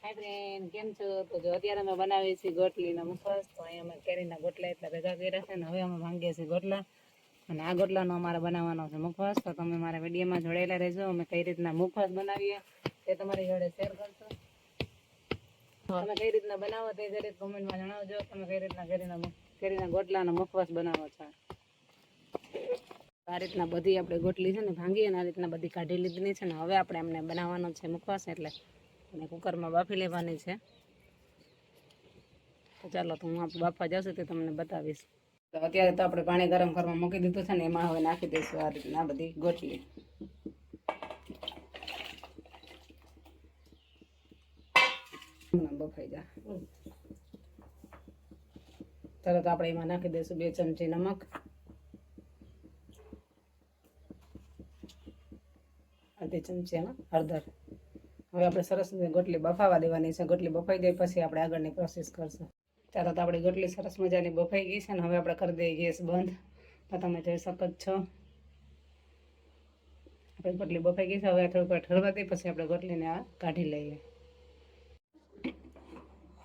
હાય friend, કેમ છો? તો જો અત્યારે અમે બનાવીએ છીએ ગોટલીના મુખવાસ. તો અહીંયા અમે કેરીના ગોટલા એટલા ભેગા કર્યા છે ને હવે અમે માંગીએ છીએ ગોટલા, અને આ ગોટલાનો અમારે બનાવવાનો છે મુખવાસ. તો તમે મારા વિડીયોમાં જોડાયેલા રહેજો. અમે કઈ રીતના મુખવાસ બનાવીએ તે તમારી જોડે શેર કરશો. તમે કઈ રીતના બનાવો તે જરીક કોમેન્ટમાં જણાવજો. તમે કઈ રીતના કેરીના ગોટલાનો મુખવાસ બનાવો છો. આ રીતના બધી આપણે ગોટલી છે ને ભાંગી અને આ રીતના બધી કાઢી લીધેલી છે ને હવે આપણે એમને બનાવવાનો છે મુખવાસ. એટલે અને કુકરમાં બાફી લેવાની છે. તો ચાલો તો હું બાફવા જશે તે તમને બતાવીશ. તો અત્યારે તો આપણે પાણી ગરમ કરવા મૂકી દીધું છે ને એમાં હવે નાખી દઈશું આ રીતના બધી ગોટલી. બફાઈ જા. ચાલો તો આપણે એમાં નાખી દઈશું 2 ચમચી નમક, અડધી ચમચી હળદર. હવે આપણે સરસ ગોટલી બફાવા દેવાની છે. ગોટલી બફાઈ જાય પછી આપણે આગળની પ્રોસેસ કરશું. ચાલો તો આપણી ગોટલી સરસ મજાની બફાઈ ગઈ છે ને હવે આપણે કરી દઈએ ગેસ બંધ. તો તમે જોઈ શકો છો આપણી ગોટલી બફાઈ ગઈ છે. હવે થોડીક ઠરવા દઈએ પછી આપણે ગોટલીને આ કાઢી લઈએ.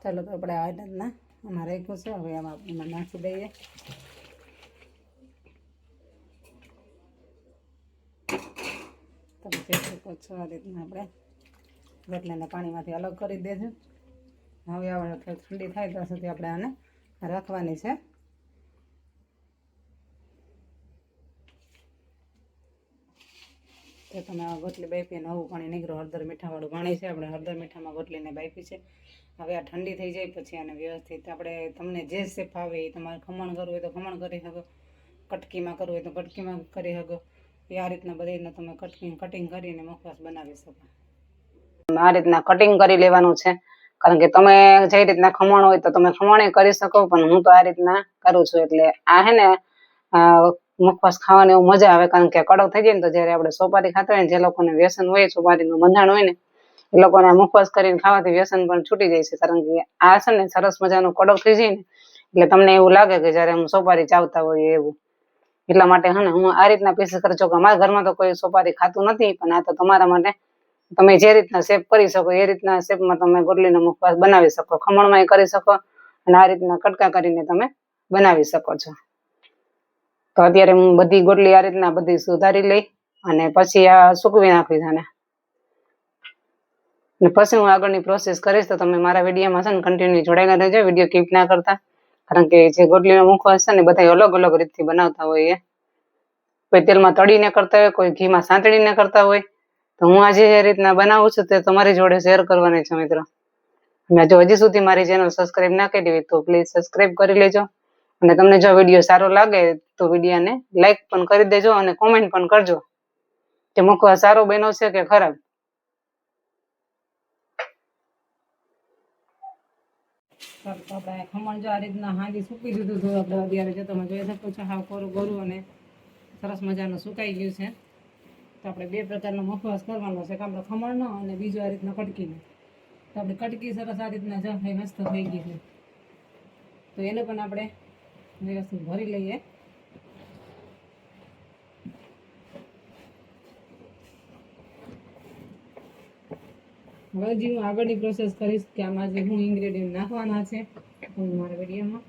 ચાલો તો આપણે આ રીતના આમાં રાખ્યું છે. હવે એમાં નાખી દઈએ. તમે જોઈ શકો છો આ રીતના આપણે ગોટલીને પાણીમાંથી અલગ કરી દેજો. હવે આપણે ઠંડી થાય ત્યાં સુધી આપણે આને રાખવાની છે. તો તમે આ ગોટલી બાફી નવું પાણી નીકળો. હળદર મીઠાવાળું પાણી છે. આપણે હળદર મીઠામાં ગોટલીને બાફી છે. હવે આ ઠંડી થઈ જાય પછી આને વ્યવસ્થિત આપણે તમને જે શેપ આવે એ તમારે ખમણ કરવું હોય તો ખમણ કરી શકો, કટકીમાં કરવું હોય તો કટકીમાં કરી શકો. આ રીતના બધાને તમે કટિંગ કરીને મુખવાસ બનાવી શકો. આ રીતના કટિંગ કરી લેવાનું છે. કારણ કે તમે જે રીતના ખમણ હોય તો તમે ખમણે કરી શકો, પણ હું તો આ રીતના કરું છું. એટલે આ હે ને મુખવાસ ખાવાની એવું મજા આવે. કારણ કે કડક થઈ જાય ને તો જ્યારે આપણે સોપારી ખાતા હોય ને જે લોકોને વ્યસન હોય સોપારીનું બંધાણ હોય ને એ લોકોને મુખવાસ કરીને ખાવાથી વ્યસન પણ છૂટી જાય છે. કારણ કે આ છે ને સરસ મજાનું કડક થઈ જાય ને એટલે તમને એવું લાગે કે જ્યારે હું સોપારી ચાવતા હોય એવું. એટલા માટે હે ને હું આ રીતના પીસીસ કરજો કે અમારા ઘરમાં તો કોઈ સોપારી ખાતું નથી, પણ આ તો તમારા માટે તમે જે રીતના શેપ કરી શકો એ રીતના શેપમાં તમે ગોટલીનો મુખવાસ બનાવી શકો. ખમણમાં કરી શકો અને આ રીતના કટકા કરીને તમે બનાવી શકો છો. તો અત્યારે હું બધી ગોટલી આ રીતના બધી સુધારી લઈ અને પછી આ સૂકવી નાખીશ આને. અને પછી હું આગળની પ્રોસેસ કરીશ. તો તમે મારા વિડીયોમાં છે ને કન્ટિન્યુ જોડાયેલા રહેજો. વિડીયો કીપ ના કરતા. કારણ કે જે ગોટલીનો મુખવાસ છે ને બધા અલગ અલગ રીતથી બનાવતા હોય. કોઈ તેલમાં તળીને કરતા હોય, કોઈ ઘીમાં સાંતળીને કરતા હોય. તો હું આજે જે રીતના બનાવું છું તે તમારી જોડે શેર કરવાની છે મિત્રો. અને જો હજી સુધી મારી ચેનલ સબસ્ક્રાઈબ ના કરી હોય તો પ્લીઝ સબસ્ક્રાઈબ કરી લેજો. અને તમને જો વિડીયો સારો લાગે તો વિડીયોને લાઈક પણ કરી દેજો અને કોમેન્ટ પણ કરજો કે મુખવાસ સારો બન્યો છે કે ખરાબ. આપણે ખમણ જો આ રીતના હાંડી સૂકી દીધું હતું આપણે અત્યારે જો તમે જોઈ શકો છો હાવ કોરું કોરું અને સરસ મજાનું સુકાઈ ગયું છે. તો આપણે 2 પ્રકારનો મુખવાસ કરવાનો છે. આપણે ખમણનો અને બીજો આ રીતના કટકીનો. તો આપણે કટકી સરસ આ રીતના જો મસ્ત થઈ ગઈ છે. તો એને પણ આપણે વ્યવસ્થિત ભરી લઈએ. હવે જે હું આગળની પ્રોસેસ કરીશ કે આમાં જે હું ઇન્ગ્રેડિયન્ટ નાખવાના છે હું મારા વિડીયોમાં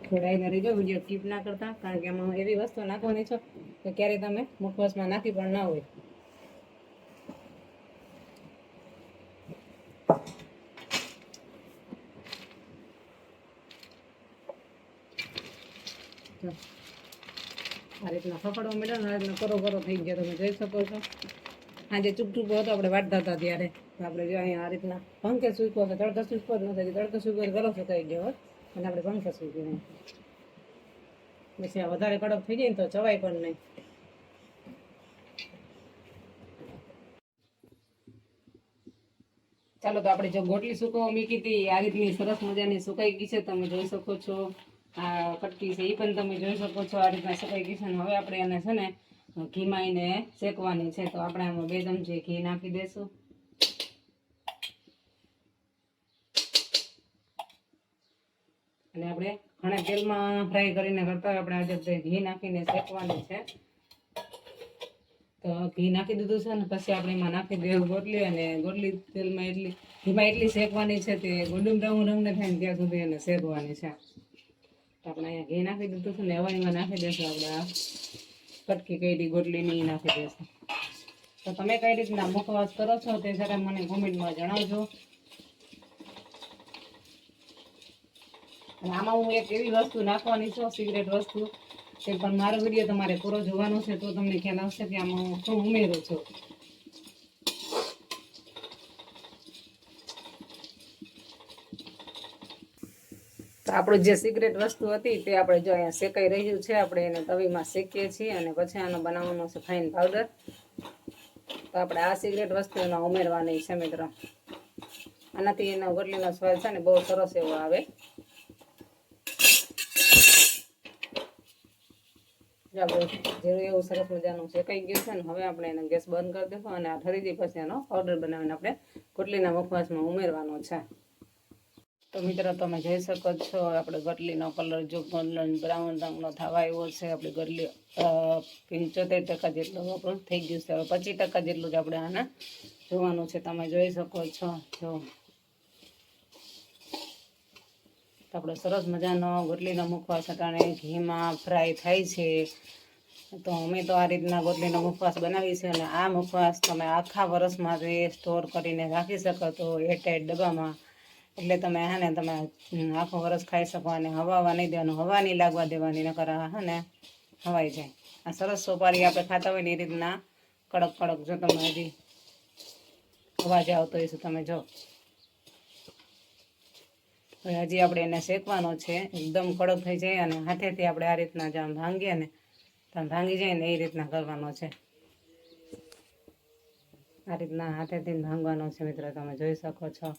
જોડાઈને રહેજો. વિડીયો સ્કીપ ના કરતા. કારણ કે આમાં એવી વસ્તુ નાખવાની છે કે ક્યારેય તમે મુખવાસમાં નાખી પણ ના હોય. આ રીતના ફફડવા મળ્યો ને આ રીતના કરો થઈ ગયા તમે જોઈ શકો છો. આજે ચૂપચૂપો હતો આપણે વાટતા હતા ત્યારે. આપણે જો અહીંયા આ રીતના પંખે સૂક્યો છે. તડકા સૂકવો જ નથી. તડકા સૂકવો ગળો સુકાઈ ગયો હોત અને આપણે પંખે સૂકી નહીં. પછી આ વધારે કડક થઈ જાય ને તો ચવાય પણ નહીં. ચાલો તો આપણે જો ગોટલી સુકવવા મૂકી હતી આ રીતની સરસ મજાની સુકાઈ ગઈ છે. તમે જોઈ શકો છો આ કટકી છે એ પણ તમે જોઈ શકો છો આ રીતના સુકાઈ ગઈ છે. અને હવે આપણે એને છે ને ઘીમાં એને શેકવાની છે. તો આપણે આમાં 2 ચમચી ઘી નાખી દઈશું. અને આપણે ઘણા તેલમાં ફ્રાય કરીને કરતા હોય આપણે આજે ઘી નાખીને શેકવાની છે. તો ઘી નાખી દીધું છે ને પછી આપણે એમાં નાખી દેવું ગોટલી. અને ગોટલી તેલમાં એટલી ઘીમાં એટલી શેકવાની છે તે ગોલ્ડન બ્રાઉન રંગને થાય ને ત્યાં સુધી એને શેકવાની છે. તો આપણે અહીંયા ઘી નાખી દીધું છે ને હવાઈમાં નાખી દઈશું આપણે આ કટકી કઈ ગોટલીની નાખી દઈશું. તો તમે કઈ રીતના મુખવાસ કરો છો તે જરા મને કોમેન્ટમાં જણાવજો. અને આમાં હું એક એવી વસ્તુ નાખવાની છું, સિગરેટ વસ્તુ, તે પણ મારો વિડીયો તમારે પૂરો જોવાનો છે તો તમને ખ્યાલ આવશે કે આમાં હું શું ઉમેરું છું. તો આપણું જે સિગરેટ વસ્તુ હતી તે આપણે જો અહીંયા શેકાઈ રહ્યું છે, આપણે એને તવીમાં શેકીએ છીએ અને પછી આનો બનાવવાનો છે ફાઇન પાવડર. તો આપણે આ સિગરેટ વસ્તુ એમાં ઉમેરવાની છે મિત્રો. આનાથી એનો ગોટલીનો સ્વાદ છે ને બહુ સરસ એવો આવે. જેવું એવું સરસ મજાનું શેકાઈ ગયું છે ને હવે આપણે એને ગેસ બંધ કરી દઈશું અને આ ઠરી દી પછી એનો પાવડર બનાવીને આપણે ગોટલીના મુખવાસમાં ઉમેરવાનો છે. તો મિત્રો તમે જોઈ શકો છો આપણે ગટલીનો કલર જો ગોલ્ડન બ્રાઉન રંગનો થવા આવ્યો છે. આપણી ગટલી 75% જેટલું આપણું થઈ ગયું છે. હવે 25% જેટલું જ આપણે આને જોવાનું છે. તમે જોઈ શકો છો જો આપણો સરસ મજાનો ગોટલીનો મુખવાસ અટાણે ઘીમાં ફ્રાય થાય છે. તો અમે તો આ રીતના ગોટલીનો મુખવાસ બનાવી છે અને આ મુખવાસ તમે આખા વર્ષ માટે સ્ટોર કરીને રાખી શકો તો એરટાઈટ ડબ્બામાં. એટલે તમે હે તમે આખું વરસ ખાઈ શકો અને હવાવા નહીં દેવાનું, હવા નહીં લાગવા દેવાની, નકર હે ને હવાઈ જાય. આ સરસ સોપારી આપણે ખાતા હોય ને એ રીતના કડક કડક જો તમે હજી અવાજ આવતો હશે તમે જો. હવે હજી આપણે એને શેકવાનો છે, એકદમ કડક થઈ જાય અને હાથેથી આપણે આ રીતના જેમ ભાંગીએ ને તમે ભાંગી જાય ને એ રીતના કરવાનો છે. આ રીતના હાથેથી ભાંગવાનો છે મિત્રો, તમે જોઈ શકો છો.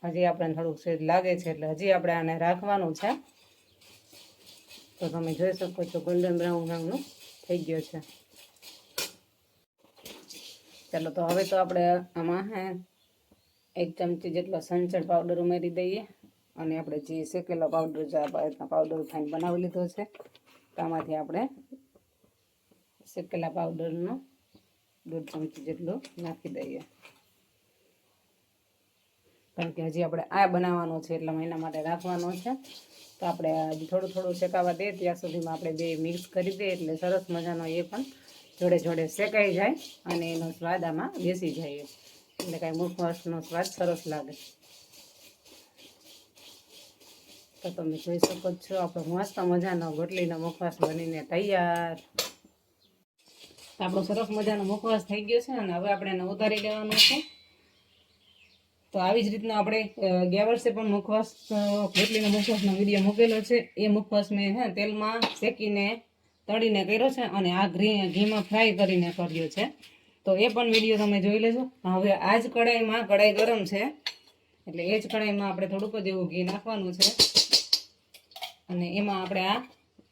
હજી આપણે થોડુંક સેજ લાગે છે એટલે હજી આપણે આને રાખવાનું છે. તો તમે જોઈ શકો છો ગોલ્ડન બ્રાઉન રંગનું થઈ ગયો છે. ચાલો તો હવે તો આપણે આમાં 1 ચમચી જેટલો સંચળ પાવડર ઉમેરી દઈએ અને આપણે જે શેકેલો પાવડર છે આ પાવડર ફાઈન બનાવી લીધો છે. તો આમાંથી આપણે શેકેલા પાવડરનો 1.5 ચમચી જેટલો નાખી દઈએ. કારણ કે હજી આપણે આ બનાવવાનો છે એટલે એના માટે રાખવાનો છે. તો આપણે હજી થોડું થોડું શેકાવા દઈએ ત્યાં સુધીમાં આપણે બે મિક્સ કરી દઈએ એટલે સરસ મજાનો એ પણ જોડે જોડે શેકાઈ જાય અને એનો સ્વાદ આમાં બેસી જાય, એટલે કાંઈ મુખવાસનો સ્વાદ સરસ લાગે. તો તમે જોઈ શકો છો આપણો મસ્ત મજાનો ગોટલીનો મુખવાસ બનીને તૈયાર. આપણો સરસ મજાનો મુખવાસ થઈ ગયો છે અને હવે આપણે એને ઉતારી લેવાનો છે. તો આવી જ રીતના આપણે ગયા વર્ષે પણ મુખવાસ ગોટલીનો મુખવાસનો વિડીયો મૂકેલો છે. એ મુખવાસ મેં તેલમાં શેકીને તળીને કર્યો છે અને આ ઘીમાં ફ્રાય કરીને કર્યો છે. તો એ પણ વિડીયો તમે જોઈ લેજો. હવે આ જ કઢાઈમાં, કઢાઈ ગરમ છે એટલે એ જ કઢાઈમાં આપણે થોડુંક જ એવું ઘી નાખવાનું છે અને એમાં આપણે આ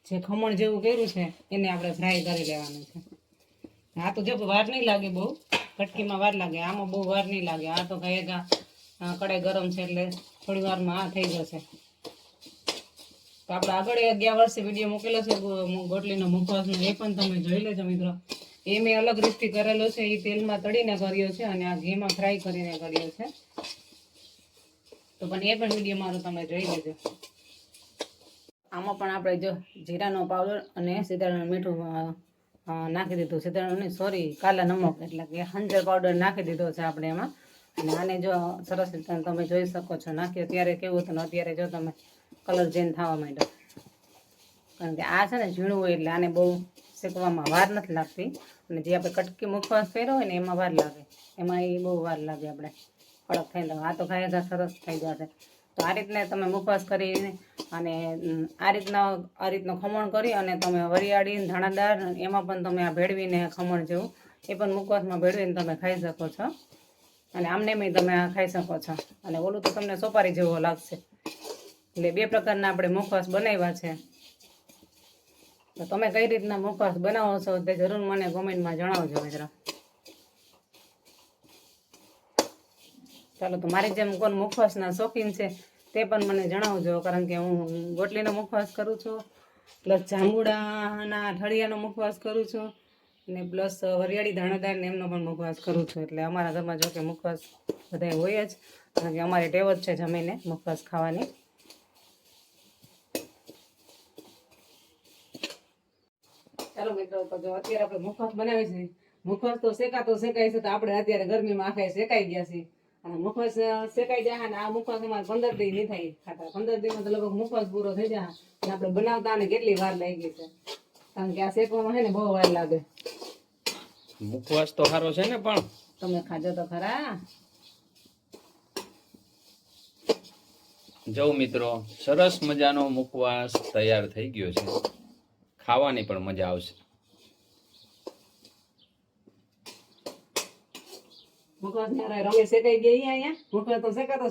જે ખમણ જેવું કર્યું છે એને આપણે ફ્રાય કરી લેવાનું છે. આ તો જો વાર નહીં લાગે, બહુ કટકીમાં વાર લાગે, આમાં બહુ વાર નહીં લાગે. આ તો કઈ કઢાઈ ગરમ છે એટલે થોડી વારમાં આ થઈ જશે. તો આપણે આગળ ગયા વર્ષે વિડીયો મૂકેલો છે ગોટલીનો મુખવાસનો, એ પણ તમે જોઈ લેજો મિત્રો. એ મેં અલગ રીતથી કરેલો છે, એ તેલમાં તળીને કર્યો છે અને આ ઘીમાં ફ્રાય કરીને કર્યો છે. તો પણ એ પણ વિડીયો મારો તમે જોઈ લેજો. આમાં પણ આપણે જો જીરાનો પાવડર અને સીધાનું મીઠું નાખી દીધું. સીધાનું નહીં, સોરી, કાલા નમક એટલે કે હંજર પાવડર નાખી દીધો છે આપણે એમાં. અને આને જો સરસ રીતે તમે જોઈ શકો છો નાખ્યો ત્યારે કેવું હતું ને અત્યારે જો તમે કલર ચેન્જ થવા માંડ્યો. કારણ કે આ છે ને ઝીણું હોય એટલે આને બહુ શેકવામાં વાર નથી લાગતી. અને જે આપણે કટકી મુખવાસ કર્યો હોય ને એમાં વાર લાગે, એમાં એ બહુ વાર લાગે આપણે કડક થઈને. આ તો ખાય સરસ થઈ જશે. તો આ રીતના તમે મુખવાસ કરીને અને આ રીતનો ખમણ કરી અને તમે વરિયાળી, ધાણાદાર એમાં પણ તમે આ ભેળવીને ખમણ જેવું એ પણ મુખવાસમાં ભેળવીને તમે ખાઈ શકો છો. અને આમને મેં તમે આ ખાઈ શકો છો. અને ઓલું તો તમને સોપારી જેવો લાગશે. એટલે બે પ્રકારના આપણે મુખવાસ બનાવ્યા છે. તો તમે કઈ રીતના મુખવાસ બનાવો છો તે જરૂર મને કોમેન્ટમાં જણાવજો મિત્રો. ચાલો તો મારી જેમ કોણ મુખવાસના શોખીન છે તે પણ મને જણાવજો. કારણ કે હું ગોટલીનો મુખવાસ કરું છું, પ્લસ જાંબુડાના ઠળિયાનો મુખવાસ કરું છું અને પ્લસ વરિયાળી ધાણાદાર ને એમનો પણ મુખવાસ કરું છું. એટલે અમારા ઘરમાં જો કે મુખવાસ બધા હોય જ. કારણ કે અમારી ટેવ જ છે જમીને મુખવાસ ખાવાની. ચાલો મિત્રો, તો જો અત્યારે આપણે મુખવાસ બનાવી છે. મુખવાસ તો શેકાય છે, તો આપણે અત્યારે ગરમીમાં આખા શેકાઈ ગયા છે. અને મુખવાસ શેકાઈ જાય ને આ મુખવાસ અમારે 15 દી નહીં થાય ખાતા. 15 દીમાં તો લગભગ મુખવાસ પૂરો થઈ જાય. અને આપણે બનાવતા ને કેટલી વાર લાગી છે, કારણ કે આ શેકવામાં છે ને બહુ વાર લાગે. મુખવાસ તો સારો છે ને, પણ તમે ખાજો તો ખરા. જો મિત્રો, સરસ મજાનો મુખવાસ તૈયાર થઈ ગયો છે. ખાવાની પણ મજા આવશે. મુખવાસ ને રમે શેકાઈ ગઈ અહીંયા. મુખવાસ તો શેકાતો